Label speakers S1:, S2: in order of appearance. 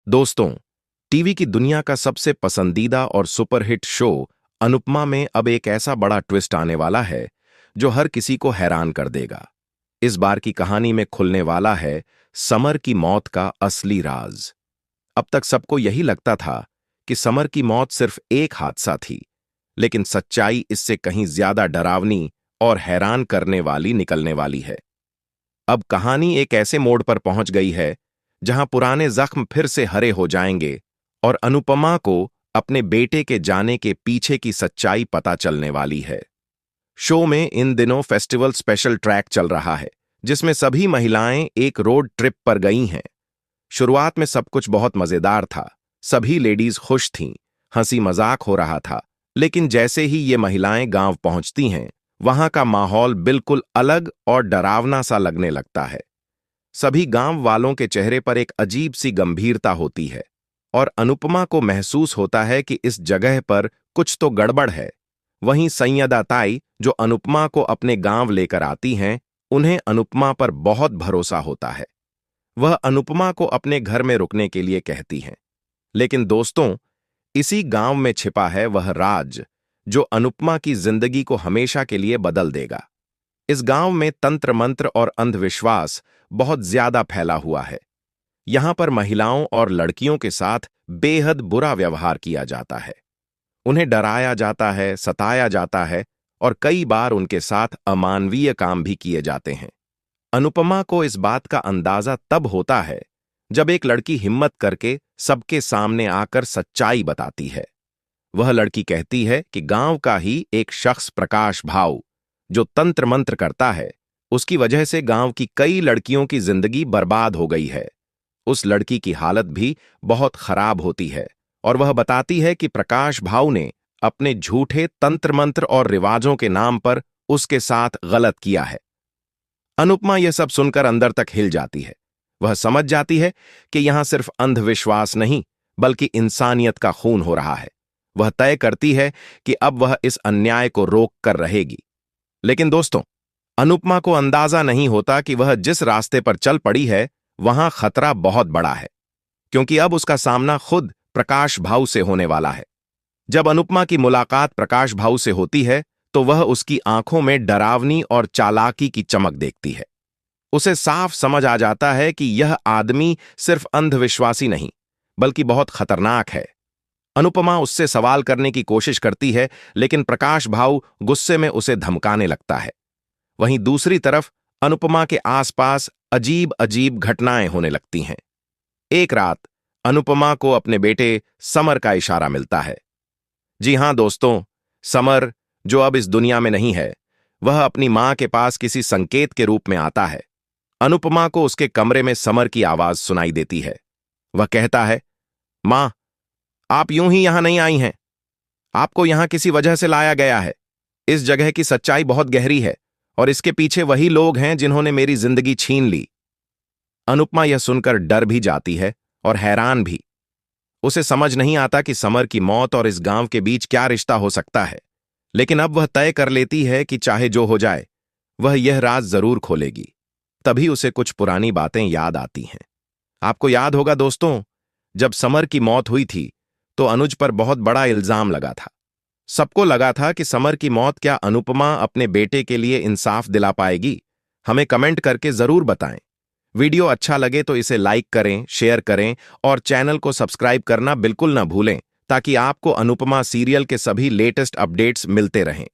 S1: दोस्तों, टीवी की दुनिया का सबसे पसंदीदा और सुपरहिट शो अनुपमा में अब एक ऐसा बड़ा ट्विस्ट आने वाला है जो हर किसी को हैरान कर देगा। इस बार की कहानी में खुलने वाला है समर की मौत का असली राज। अब तक सबको यही लगता था कि समर की मौत सिर्फ एक हादसा थी, लेकिन सच्चाई इससे कहीं ज्यादा डरावनी और हैरान करने वाली निकलने वाली है। अब कहानी एक ऐसे मोड़ पर पहुंच गई है जहां पुराने जख्म फिर से हरे हो जाएंगे और अनुपमा को अपने बेटे के जाने के पीछे की सच्चाई पता चलने वाली है। शो में इन दिनों फेस्टिवल स्पेशल ट्रैक चल रहा है, जिसमें सभी महिलाएं एक रोड ट्रिप पर गई हैं। शुरुआत में सब कुछ बहुत मजेदार था, सभी लेडीज खुश थीं, हंसी मजाक हो रहा था। लेकिन जैसे ही ये महिलाएं गांव पहुंचती हैं, वहां का माहौल बिल्कुल अलग और डरावना सा लगने लगता है। सभी गांव वालों के चेहरे पर एक अजीब सी गंभीरता होती है और अनुपमा को महसूस होता है कि इस जगह पर कुछ तो गड़बड़ है। वहीं सैयदा ताई, जो अनुपमा को अपने गांव लेकर आती हैं, उन्हें अनुपमा पर बहुत भरोसा होता है। वह अनुपमा को अपने घर में रुकने के लिए कहती हैं। लेकिन दोस्तों, इसी गांव में छिपा है वह राज जो अनुपमा की जिंदगी को हमेशा के लिए बदल देगा। इस गांव में तंत्र मंत्र और अंधविश्वास बहुत ज्यादा फैला हुआ है। यहां पर महिलाओं और लड़कियों के साथ बेहद बुरा व्यवहार किया जाता है। उन्हें डराया जाता है, सताया जाता है और कई बार उनके साथ अमानवीय काम भी किए जाते हैं। अनुपमा को इस बात का अंदाजा तब होता है जब एक लड़की हिम्मत करके सबके सामने आकर सच्चाई बताती है। वह लड़की कहती है कि गांव का ही एक शख्स प्रकाश भाऊ, जो तंत्र मंत्र करता है, उसकी वजह से गांव की कई लड़कियों की जिंदगी बर्बाद हो गई है। उस लड़की की हालत भी बहुत खराब होती है और वह बताती है कि प्रकाश भाऊ ने अपने झूठे तंत्र मंत्र और रिवाजों के नाम पर उसके साथ गलत किया है। अनुपमा यह सब सुनकर अंदर तक हिल जाती है। वह समझ जाती है कि यहां सिर्फ अंधविश्वास नहीं, बल्कि इंसानियत का खून हो रहा है। वह तय करती है कि अब वह इस अन्याय को रोक कर रहेगी। लेकिन दोस्तों, अनुपमा को अंदाजा नहीं होता कि वह जिस रास्ते पर चल पड़ी है, वहां खतरा बहुत बड़ा है, क्योंकि अब उसका सामना खुद प्रकाश भाऊ से होने वाला है। जब अनुपमा की मुलाकात प्रकाश भाऊ से होती है, तो वह उसकी आंखों में डरावनी और चालाकी की चमक देखती है। उसे साफ समझ आ जाता है कि यह आदमी सिर्फ अंधविश्वासी नहीं, बल्कि बहुत खतरनाक है। अनुपमा उससे सवाल करने की कोशिश करती है, लेकिन प्रकाश भाऊ गुस्से में उसे धमकाने लगता है। वहीं दूसरी तरफ अनुपमा के आसपास अजीब अजीब घटनाएं होने लगती हैं। एक रात अनुपमा को अपने बेटे समर का इशारा मिलता है। जी हां दोस्तों, समर, जो अब इस दुनिया में नहीं है, वह अपनी मां के पास किसी संकेत के रूप में आता है। अनुपमा को उसके कमरे में समर की आवाज सुनाई देती है। वह कहता है, मां, आप यूं ही यहां नहीं आई हैं। आपको यहां किसी वजह से लाया गया है। इस जगह की सच्चाई बहुत गहरी है और इसके पीछे वही लोग हैं जिन्होंने मेरी जिंदगी छीन ली। अनुपमा यह सुनकर डर भी जाती है और हैरान भी। उसे समझ नहीं आता कि समर की मौत और इस गांव के बीच क्या रिश्ता हो सकता है, लेकिन अब वह तय कर लेती है कि चाहे जो हो जाए, वह यह राज जरूर खोलेगी। तभी उसे कुछ पुरानी बातें याद आती हैं। आपको याद होगा दोस्तों, जब समर की मौत हुई थी तो अनुज पर बहुत बड़ा इल्जाम लगा था। सबको लगा था कि समर की मौत क्या अनुपमा अपने बेटे के लिए इंसाफ दिला पाएगी। हमें कमेंट करके जरूर बताएं। वीडियो अच्छा लगे तो इसे लाइक करें, शेयर करें और चैनल को सब्सक्राइब करना बिल्कुल ना भूलें, ताकि आपको अनुपमा सीरियल के सभी लेटेस्ट अपडेट्स मिलते रहें।